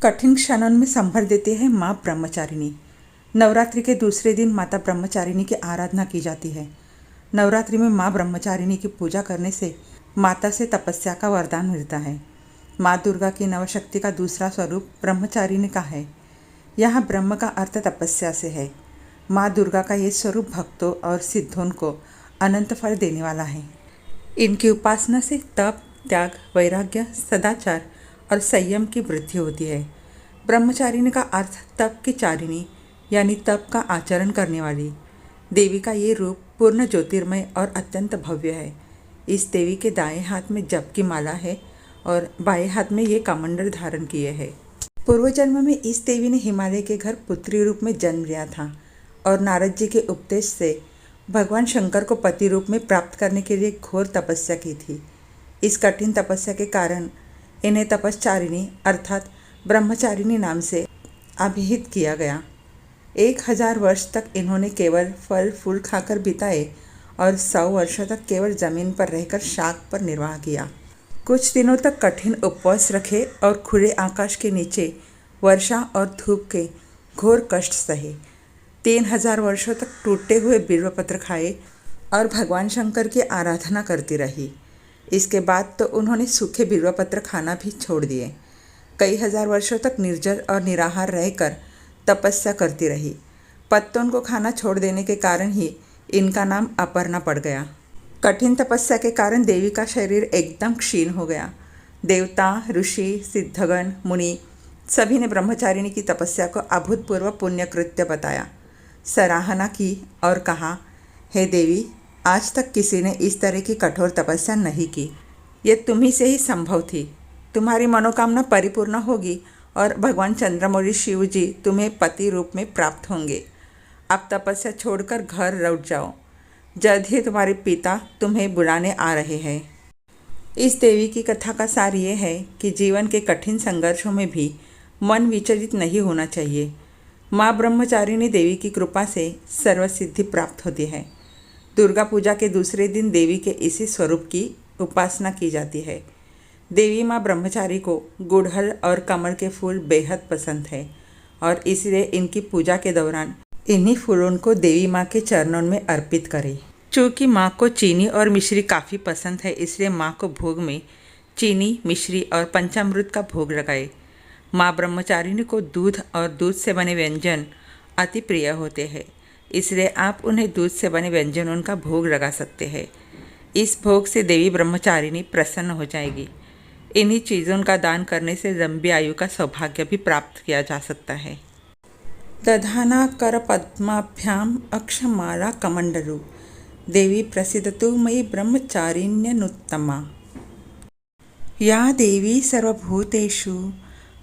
कठिन क्षणों में संभल देती है माँ ब्रह्मचारिणी। नवरात्रि के दूसरे दिन माता ब्रह्मचारिणी की आराधना की जाती है। नवरात्रि में माँ ब्रह्मचारिणी की पूजा करने से माता से तपस्या का वरदान मिलता है। माँ दुर्गा की नवशक्ति का दूसरा स्वरूप ब्रह्मचारिणी का है। यहाँ ब्रह्म का अर्थ तपस्या से है। माँ दुर्गा का ये स्वरूप भक्तों और सिद्धों को अनंत फल देने वाला है। इनकी उपासना से तप, त्याग, वैराग्य, सदाचार और संयम की वृद्धि होती है। ब्रह्मचारिणी का अर्थ तप की चारिणी यानी तप का आचरण करने वाली। देवी का ये रूप पूर्ण ज्योतिर्मय और अत्यंत भव्य है। इस देवी के दाएं हाथ में जप की माला है और बाएं हाथ में ये कमंडल धारण किए है। पूर्व जन्म में इस देवी ने हिमालय के घर पुत्री रूप में जन्म लिया था और नारद जी के उपदेश से भगवान शंकर को पति रूप में प्राप्त करने के लिए घोर तपस्या की थी। इस कठिन तपस्या के कारण इन्हें तपश्चारिणी अर्थात ब्रह्मचारिणी नाम से अभिहित किया गया। 1000 वर्ष तक इन्होंने केवल फल फूल खाकर बिताए और 100 वर्षों तक केवल जमीन पर रहकर शाक पर निर्वाह किया। कुछ दिनों तक कठिन उपवास रखे और खुले आकाश के नीचे वर्षा और धूप के घोर कष्ट सहे। 3000 वर्षों तक टूटे हुए बिल्वपत्र खाए और भगवान शंकर की आराधना करती रही। इसके बाद तो उन्होंने सूखे बिल्वपत्र खाना भी छोड़ दिए। कई हजार वर्षों तक निर्जल और निराहार रहकर तपस्या करती रही। पत्तों को खाना छोड़ देने के कारण ही इनका नाम अपर्णा पड़ गया। कठिन तपस्या के कारण देवी का शरीर एकदम क्षीण हो गया। देवता, ऋषि, सिद्धगण, मुनि सभी ने ब्रह्मचारिणी की तपस्या को अभूतपूर्व पुण्यकृत्य बताया, सराहना की और कहा, हे देवी, आज तक किसी ने इस तरह की कठोर तपस्या नहीं की। ये तुम्ही से ही संभव थी। तुम्हारी मनोकामना परिपूर्ण होगी और भगवान चंद्रमौली शिव जी तुम्हें पति रूप में प्राप्त होंगे। अब तपस्या छोड़कर घर लौट जाओ। जल्द ही तुम्हारे पिता तुम्हें बुलाने आ रहे हैं। इस देवी की कथा का सार ये है कि जीवन के कठिन संघर्षों में भी मन विचलित नहीं होना चाहिए। माँ ब्रह्मचारिणी देवी की कृपा से सर्वसिद्धि प्राप्त होती है। दुर्गा पूजा के दूसरे दिन देवी के इसी स्वरूप की उपासना की जाती है। देवी माँ ब्रह्मचारी को गुड़हल और कमल के फूल बेहद पसंद है और इसलिए इनकी पूजा के दौरान इन्हीं फूलों को देवी माँ के चरणों में अर्पित करें। चूँकि माँ को चीनी और मिश्री काफ़ी पसंद है, इसलिए माँ को भोग में चीनी, मिश्री और पंचामृत का भोग लगाए। माँ ब्रह्मचारिणी को दूध और दूध से बने व्यंजन अति प्रिय होते हैं, इसलिए आप उन्हें दूध से बने व्यंजनों का भोग लगा सकते हैं। इस भोग से देवी ब्रह्मचारिणी प्रसन्न हो जाएगी। इन्हीं चीज़ों का दान करने से लंबी आयु का सौभाग्य भी प्राप्त किया जा सकता है। दधाना कर पद्माभ्याम अक्षमाला कमंडलु देवी प्रसिद्धतु मयि ब्रह्मचारिण्यनुत्तमा। या देवी सर्वभूतेषु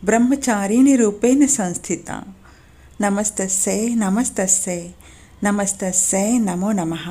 ब्रह्मचारिणी रूपेण संस्थिता। नमस्तस्यै नमस्तस्यै नमस्तस्यै नमो नमः।